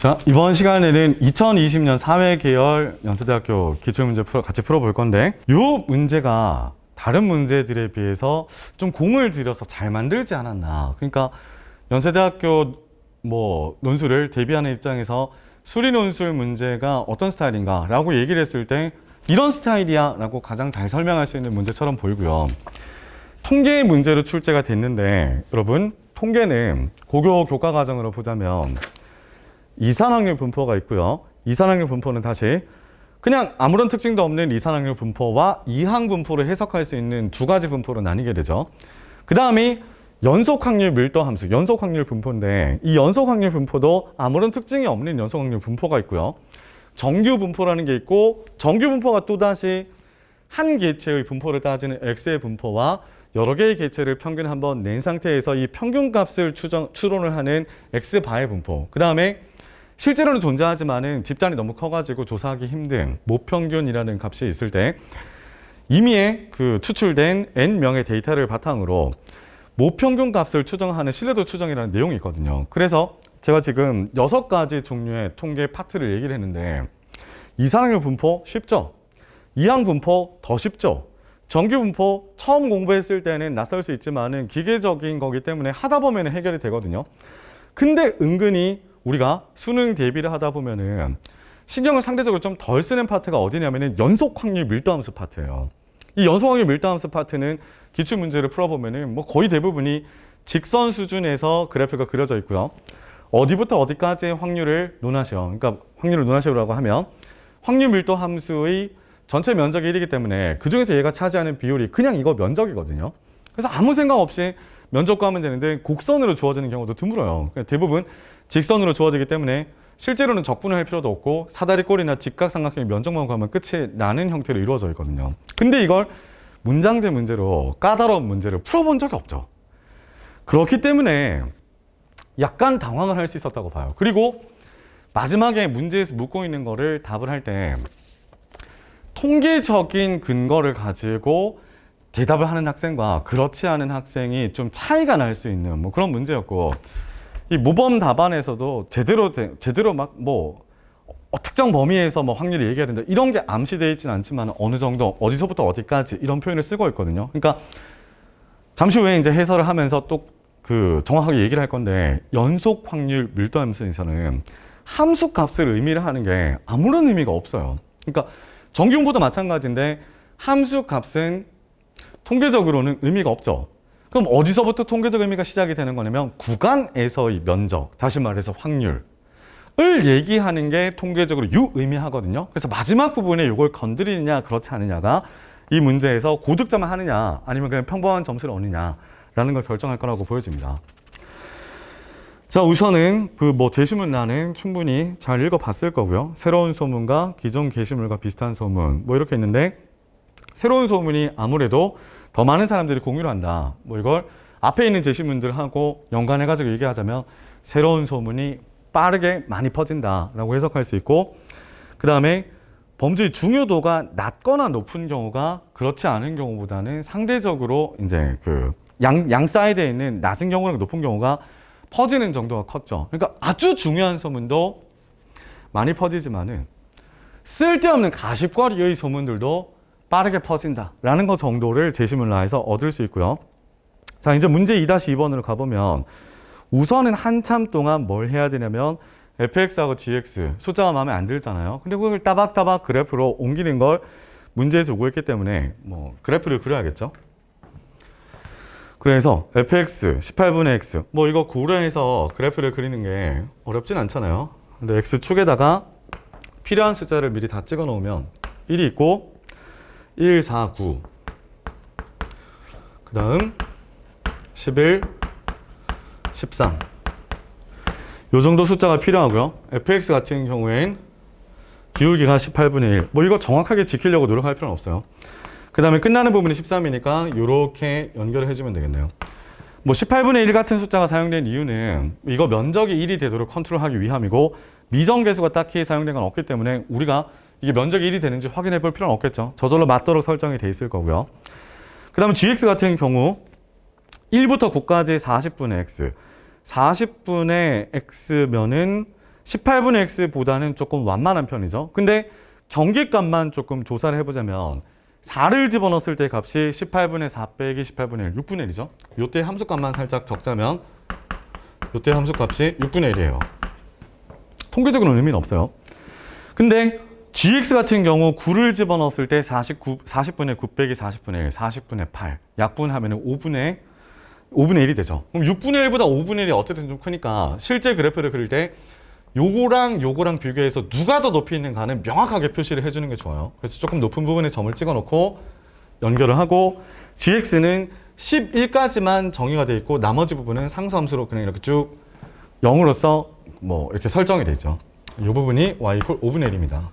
자, 이번 시간에는 2020년 사회계열 연세대학교 기출문제 같이 풀어볼 건데, 이 문제가 다른 문제들에 비해서 좀 공을 들여서 잘 만들지 않았나. 그러니까 연세대학교 논술을 대비하는 입장에서 수리 논술 문제가 어떤 스타일인가 라고 얘기를 했을 때 이런 스타일이야 라고 가장 잘 설명할 수 있는 문제처럼 보이고요. 통계 문제로 출제가 됐는데, 여러분 통계는 고교 교과 과정으로 보자면 이산확률 분포가 있고요. 이산확률 분포는 다시 그냥 아무런 특징도 없는 이산확률 분포와 이항 분포를 해석할 수 있는 두 가지 분포로 나뉘게 되죠. 그 다음이 연속확률 밀도 함수, 연속확률 분포인데, 이 연속확률 분포도 아무런 특징이 없는 연속확률 분포가 있고요. 정규 분포라는 게 있고, 정규 분포가 또다시 한 개체의 분포를 따지는 X의 분포와 여러 개의 개체를 평균 한번 낸 상태에서 이 평균값을 추론을 하는 X바의 분포. 그 다음에 실제로는 존재하지만은 집단이 너무 커가지고 조사하기 힘든 모평균이라는 값이 있을 때 이미 추출된 N명의 데이터를 바탕으로 모평균 값을 추정하는 신뢰도 추정이라는 내용이 있거든요. 그래서 제가 지금 6가지 종류의 통계 파트를 얘기를 했는데, 이산확률 분포 쉽죠? 이항 분포 더 쉽죠? 정규 분포 처음 공부했을 때는 낯설 수 있지만은 기계적인 거기 때문에 하다 보면 해결이 되거든요. 근데 은근히 우리가 수능 대비를 하다 보면은 신경을 상대적으로 좀 덜 쓰는 파트가 어디냐면은 연속확률 밀도함수 파트예요. 이 연속확률 밀도함수 파트는 기출 문제를 풀어보면은 거의 대부분이 직선 수준에서 그래프가 그려져 있고요. 어디부터 어디까지의 확률을 논하셔. 그러니까 확률을 논하시라고 하면 확률 밀도 함수의 전체 면적이 1이기 때문에 그 중에서 얘가 차지하는 비율이 그냥 이거 면적이거든요. 그래서 아무 생각 없이 면적 구하면 되는데 곡선으로 주어지는 경우도 드물어요. 대부분 직선으로 주어지기 때문에 실제로는 적분을 할 필요도 없고 사다리꼴이나 직각삼각형의 면적만 구하면 끝이 나는 형태로 이루어져 있거든요. 근데 이걸 문장제 문제로, 까다로운 문제를 풀어본 적이 없죠. 그렇기 때문에 약간 당황을 할 수 있었다고 봐요. 그리고 마지막에 문제에서 묻고 있는 거를 답을 할 때 통계적인 근거를 가지고 대답을 하는 학생과 그렇지 않은 학생이 좀 차이가 날 수 있는 그런 문제였고, 이 모범 답안에서도 제대로 특정 범위에서 확률을 얘기해야 된다 이런 게 암시되어 있지는 않지만 어느 정도 어디서부터 어디까지 이런 표현을 쓰고 있거든요. 그러니까 잠시 후에 이제 해설을 하면서 또 정확하게 얘기를 할 건데, 연속 확률 밀도 함수에서는 함수 값을 의미를 하는 게 아무런 의미가 없어요. 그러니까 정규 분포도 마찬가지인데 함수 값은 통계적으로는 의미가 없죠. 그럼 어디서부터 통계적 의미가 시작이 되는 거냐면 구간에서의 면적, 다시 말해서 확률을 얘기하는 게 통계적으로 유의미하거든요. 그래서 마지막 부분에 이걸 건드리느냐 그렇지 않느냐가 이 문제에서 고득점을 하느냐 아니면 그냥 평범한 점수를 얻느냐라는 걸 결정할 거라고 보여집니다. 자, 우선은 제시문란은 충분히 잘 읽어봤을 거고요. 새로운 소문과 기존 게시물과 비슷한 소문 이렇게 있는데, 새로운 소문이 아무래도 더 많은 사람들이 공유를 한다. 이걸 앞에 있는 제시문들하고 연관해가지고 얘기하자면 새로운 소문이 빠르게 많이 퍼진다라고 해석할 수 있고, 그 다음에 범죄의 중요도가 낮거나 높은 경우가 그렇지 않은 경우보다는 상대적으로 이제 양 사이드에 있는 낮은 경우랑 높은 경우가 퍼지는 정도가 컸죠. 그러니까 아주 중요한 소문도 많이 퍼지지만은 쓸데없는 가십거리의 소문들도 빠르게 퍼진다라는 것 정도를 제시문라에서 얻을 수 있고요. 자, 이제 문제 2-2번으로 가보면 우선은 한참 동안 뭘 해야 되냐면 fx하고 gx 숫자가 마음에 안 들잖아요. 근데 그걸 따박따박 그래프로 옮기는 걸 문제에서 요구했기 때문에 그래프를 그려야겠죠. 그래서 fx 18분의 x 이거 고려해서 그래프를 그리는 게 어렵진 않잖아요. 근데 x축에다가 필요한 숫자를 미리 다 찍어 놓으면 1이 있고 1, 4, 9 그 다음 11, 13 요 정도 숫자가 필요하고요. fx 같은 경우엔 기울기가 18분의 1 이거 정확하게 지키려고 노력할 필요는 없어요. 그 다음에 끝나는 부분이 13이니까 이렇게 연결을 해주면 되겠네요. 18분의 1 같은 숫자가 사용된 이유는 이거 면적이 1이 되도록 컨트롤하기 위함이고, 미정계수가 딱히 사용된 건 없기 때문에 우리가 이게 면적이 1이 되는지 확인해 볼 필요는 없겠죠. 저절로 맞도록 설정이 돼 있을 거고요. 그 다음에 gx 같은 경우 1부터 9까지 40분의 x 40분의 x면은 18분의 x보다는 조금 완만한 편이죠. 근데 경계값만 조금 조사를 해보자면 4를 집어넣었을 때 값이 18분의 4 빼기 18분의 1, 6분의 1이죠. 요때 함수값만 살짝 적자면 요때 함수값이 6분의 1이에요. 통계적으로는 의미는 없어요. 근데 gx 같은 경우 9를 집어넣었을 때 40분의 9 빼기 40분의 1, 40분의 8 약분하면 5분의 1이 되죠. 그럼 6분의 1보다 5분의 1이 어쨌든 좀 크니까 실제 그래프를 그릴 때 요거랑 비교해서 누가 더 높이 있는가는 명확하게 표시를 해주는 게 좋아요. 그래서 조금 높은 부분에 점을 찍어놓고 연결을 하고 gx는 11까지만 정의가 돼 있고 나머지 부분은 상수함수로 그냥 이렇게 쭉 0으로서 뭐 이렇게 설정이 돼 있죠. 이 부분이 y 이퀄 5분의 1입니다.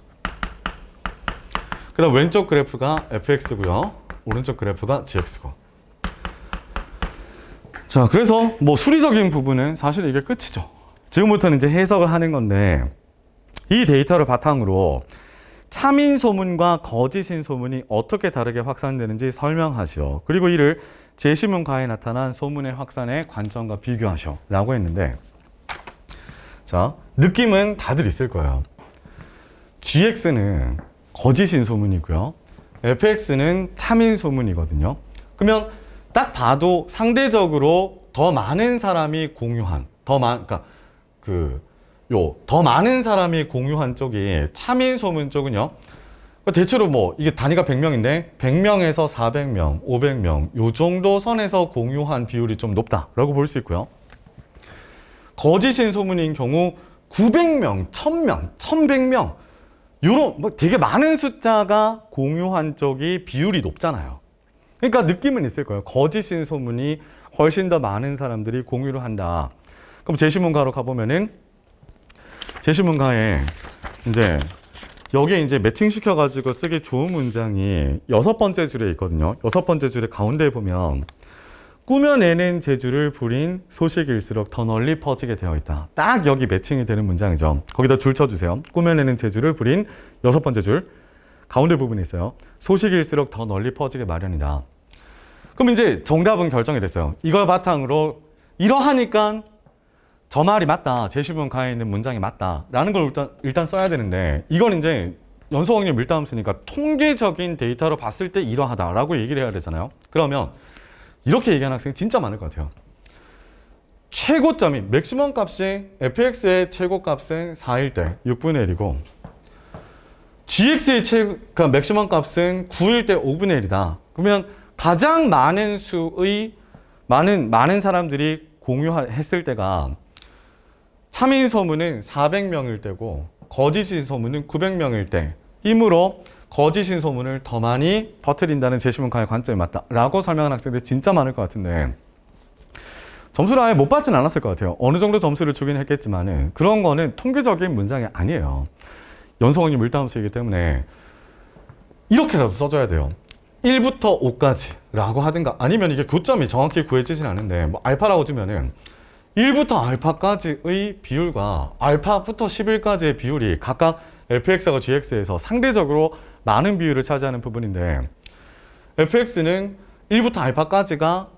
그 다음 왼쪽 그래프가 fx고요. 오른쪽 그래프가 gx고. 자, 그래서 뭐 수리적인 부분은 사실 이게 끝이죠. 지금부터는 이제 해석을 하는 건데 이 데이터를 바탕으로 참인 소문과 거짓인 소문이 어떻게 다르게 확산되는지 설명하시오. 그리고 이를 제시문가에 나타난 소문의 확산의 관점과 비교하시오 라고 했는데, 자, 느낌은 다들 있을 거예요. gx는 거짓인 소문이고요. fx는 참인 소문이거든요. 그러면 딱 봐도 상대적으로 더 많은 사람이 공유한, 더 많은 사람이 공유한 쪽이 참인 소문 쪽은요. 대체로 뭐 이게 단위가 100명인데 100명에서 400명, 500명 요 정도 선에서 공유한 비율이 좀 높다라고 볼 수 있고요. 거짓인 소문인 경우 900명, 1000명, 1100명 요런 뭐 되게 많은 숫자가 공유한 쪽이 비율이 높잖아요. 그러니까 느낌은 있을 거예요. 거짓인 소문이 훨씬 더 많은 사람들이 공유를 한다. 그럼 제시문가로 가보면은 제시문가에 이제 여기에 이제 매칭시켜가지고 쓰기 좋은 문장이 6번째 줄에 있거든요. 6번째 줄에 가운데에 보면 꾸며내는 재주를 부린 소식일수록 더 널리 퍼지게 되어 있다. 딱 여기 매칭이 되는 문장이죠. 거기다 줄 쳐주세요. 꾸며내는 재주를 부린 6번째 줄 가운데 부분에 있어요. 소식일수록 더 널리 퍼지게 마련이다. 그럼 이제 정답은 결정이 됐어요. 이걸 바탕으로 이러하니까 저 말이 맞다. 제시문가에 있는 문장이 맞다. 라는 걸 일단 써야 되는데 이건 이제 연소확률 밀도함수니까 통계적인 데이터로 봤을 때 이러하다라고 얘기를 해야 되잖아요. 그러면 이렇게 얘기하는 학생이 진짜 많을 것 같아요. 최고점이 맥시멈 값이 fx의 최고값은 4일 때 6분의 1이고 gx의 그러니까 맥시멈 값은 9일 때 5분의 1이다. 그러면 가장 많은 수의 많은 사람들이 공유했을 때가 참인 소문은 400명일 때고 거짓인 소문은 900명일 때이므로 거짓인 소문을 더 많이 퍼뜨린다는 제시문가의 관점이 맞다라고 설명하는 학생들이 진짜 많을 것 같은데 점수를 아예 못 받지는 않았을 것 같아요. 어느 정도 점수를 주긴 했겠지만은 그런 거는 통계적인 문장이 아니에요. 연소확률 밀도함수이기 때문에 이렇게라도 써줘야 돼요. 1부터 5까지 라고 하든가 아니면 이게 교점이 정확히 구해지진 않은데 뭐 알파라고 주면은 1부터 알파까지의 비율과 알파부터 11까지의 비율이 각각 fx하고 gx에서 상대적으로 많은 비율을 차지하는 부분인데 fx는 1부터 알파까지가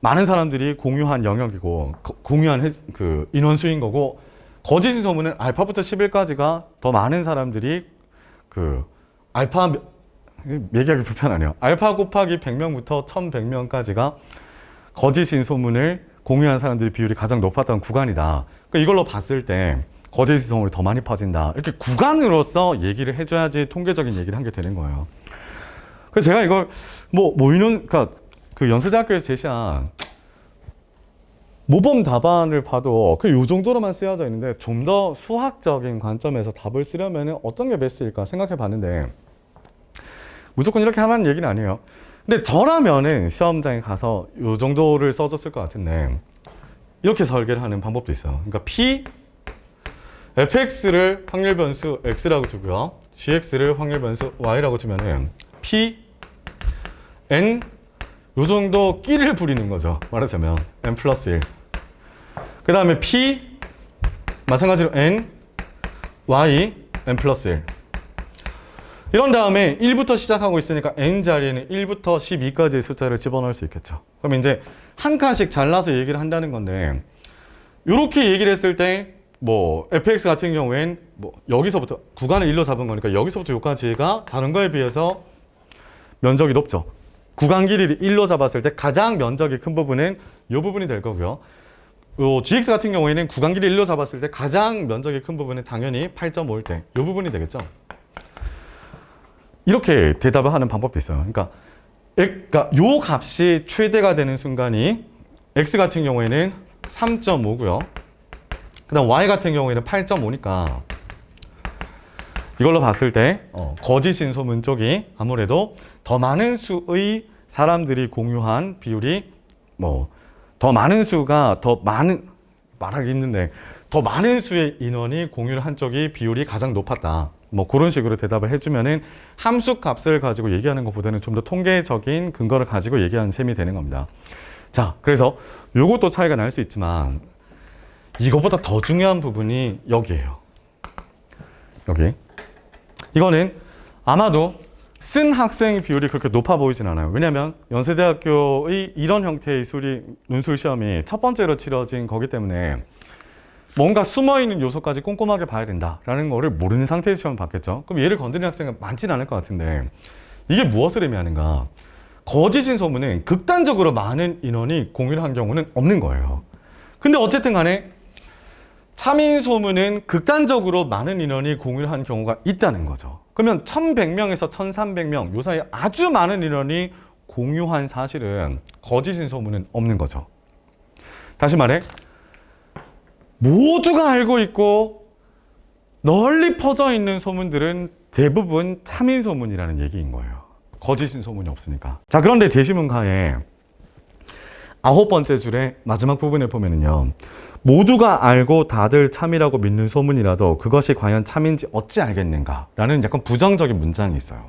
많은 사람들이 공유한 영역이고 공유한 그 인원수인 거고 거짓인 소문은 알파부터 11까지가 더 많은 사람들이 그 알파 얘기하기 불편하네요. 알파 곱하기 100명부터 1100명까지가 거짓인 소문을 공유한 사람들의 비율이 가장 높았던 구간이다. 그러니까 이걸로 봤을 때 거짓인 소문이 더 많이 퍼진다. 이렇게 구간으로서 얘기를 해줘야지 통계적인 얘기를 한 게 되는 거예요. 그래서 제가 이걸 그러니까 그 연세대학교에서 제시한 모범 답안을 봐도 요 정도로만 쓰여져 있는데 좀 더 수학적인 관점에서 답을 쓰려면 어떤 게 베스트일까 생각해 봤는데 무조건 이렇게 하라는 얘기는 아니에요. 근데 저라면은 시험장에 가서 요 정도를 써줬을 것 같은데 이렇게 설계를 하는 방법도 있어요. 그러니까 P fx를 확률 변수 x라고 주고요. gx를 확률 변수 y라고 주면은 P n 요 정도 끼를 부리는 거죠. 말하자면 n 플러스 1. 그 다음에 P 마찬가지로 n y n 플러스 1. 이런 다음에 1부터 시작하고 있으니까 n 자리에는 1부터 12까지의 숫자를 집어넣을 수 있겠죠. 그럼 이제 한 칸씩 잘라서 얘기를 한다는 건데 이렇게 얘기를 했을 때 뭐 fx 같은 경우엔 뭐 여기서부터 구간을 1로 잡은 거니까 여기서부터 여기까지가 다른 거에 비해서 면적이 높죠. 구간 길이를 1로 잡았을 때 가장 면적이 큰 부분은 이 부분이 될 거고요. 요 gx 같은 경우에는 구간 길이 1로 잡았을 때 가장 면적이 큰 부분은 당연히 8.5일 때 이 부분이 되겠죠. 이렇게 대답을 하는 방법도 있어요. 그러니까 요 값이 최대가 되는 순간이 x 같은 경우에는 3.5고요. 그 다음 y 같은 경우에는 8.5니까 이걸로 봤을 때 거짓인 소문 쪽이 아무래도 더 많은 수의 사람들이 공유한 비율이 뭐 더 많은 수가 더 많은 말하기 힘든데 더 많은 수의 인원이 공유를 한 쪽이 비율이 가장 높았다. 뭐 그런 식으로 대답을 해주면은 함수 값을 가지고 얘기하는 것보다는 좀 더 통계적인 근거를 가지고 얘기하는 셈이 되는 겁니다. 자, 그래서 요것도 차이가 날 수 있지만 이것보다 더 중요한 부분이 여기에요. 여기. 이거는 아마도 쓴 학생 비율이 그렇게 높아 보이진 않아요. 왜냐하면 연세대학교의 이런 형태의 논술 시험이 첫 번째로 치러진 거기 때문에 뭔가 숨어있는 요소까지 꼼꼼하게 봐야 된다라는 거를 모르는 상태에서 시험을 봤겠죠. 그럼 얘를 건드리는 학생은 많지는 않을 것 같은데 이게 무엇을 의미하는가? 거짓인 소문은 극단적으로 많은 인원이 공유를 한 경우는 없는 거예요. 근데 어쨌든 간에 참인 소문은 극단적으로 많은 인원이 공유를 한 경우가 있다는 거죠. 그러면 1100명에서 1300명 요 사이에 아주 많은 인원이 공유한 사실은 거짓인 소문은 없는 거죠. 다시 말해 모두가 알고 있고 널리 퍼져 있는 소문들은 대부분 참인 소문이라는 얘기인 거예요. 거짓인 소문이 없으니까. 자, 그런데 제시문가의 9번째 줄의 마지막 부분에 보면은요. 모두가 알고 다들 참이라고 믿는 소문이라도 그것이 과연 참인지 어찌 알겠는가 라는 약간 부정적인 문장이 있어요.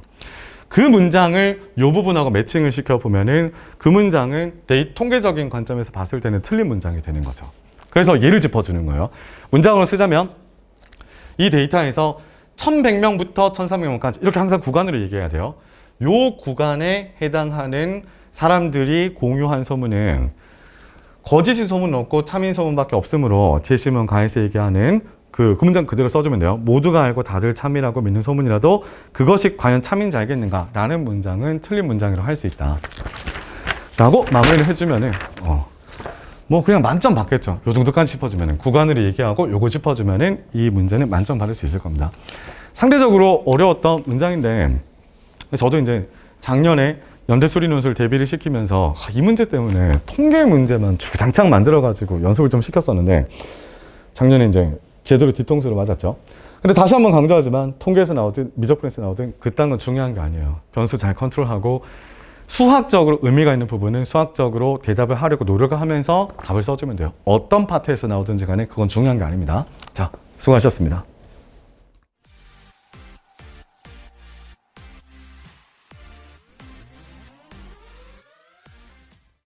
그 문장을 이 부분하고 매칭을 시켜보면은 그 문장은 통계적인 관점에서 봤을 때는 틀린 문장이 되는 거죠. 그래서 예를 짚어주는 거예요. 문장으로 쓰자면 이 데이터에서 1100명부터 1300명까지 이렇게 항상 구간으로 얘기해야 돼요. 이 구간에 해당하는 사람들이 공유한 소문은 거짓인 소문은 없고 참인 소문밖에 없으므로 제시문 가에서 얘기하는 그 문장 그대로 써주면 돼요. 모두가 알고 다들 참이라고 믿는 소문이라도 그것이 과연 참인지 알겠는가 라는 문장은 틀린 문장이라고 할 수 있다 라고 마무리를 해주면은 뭐 그냥 만점 받겠죠. 요 정도까지 짚어주면은 구간으로 얘기하고 요거 짚어주면은 이 문제는 만점 받을 수 있을 겁니다. 상대적으로 어려웠던 문장인데 저도 이제 작년에 연대 수리 논술 대비를 시키면서 이 문제 때문에 통계 문제만 주장창 만들어가지고 연습을 좀 시켰었는데 작년에 이제 제대로 뒤통수를 맞았죠. 근데 다시 한번 강조하지만 통계에서 나오든 미적분에서 나오든 그딴 건 중요한 게 아니에요. 변수 잘 컨트롤하고 수학적으로 의미가 있는 부분은 수학적으로 대답을 하려고 노력을 하면서 답을 써주면 돼요. 어떤 파트에서 나오든지 간에 그건 중요한 게 아닙니다. 자, 수고하셨습니다.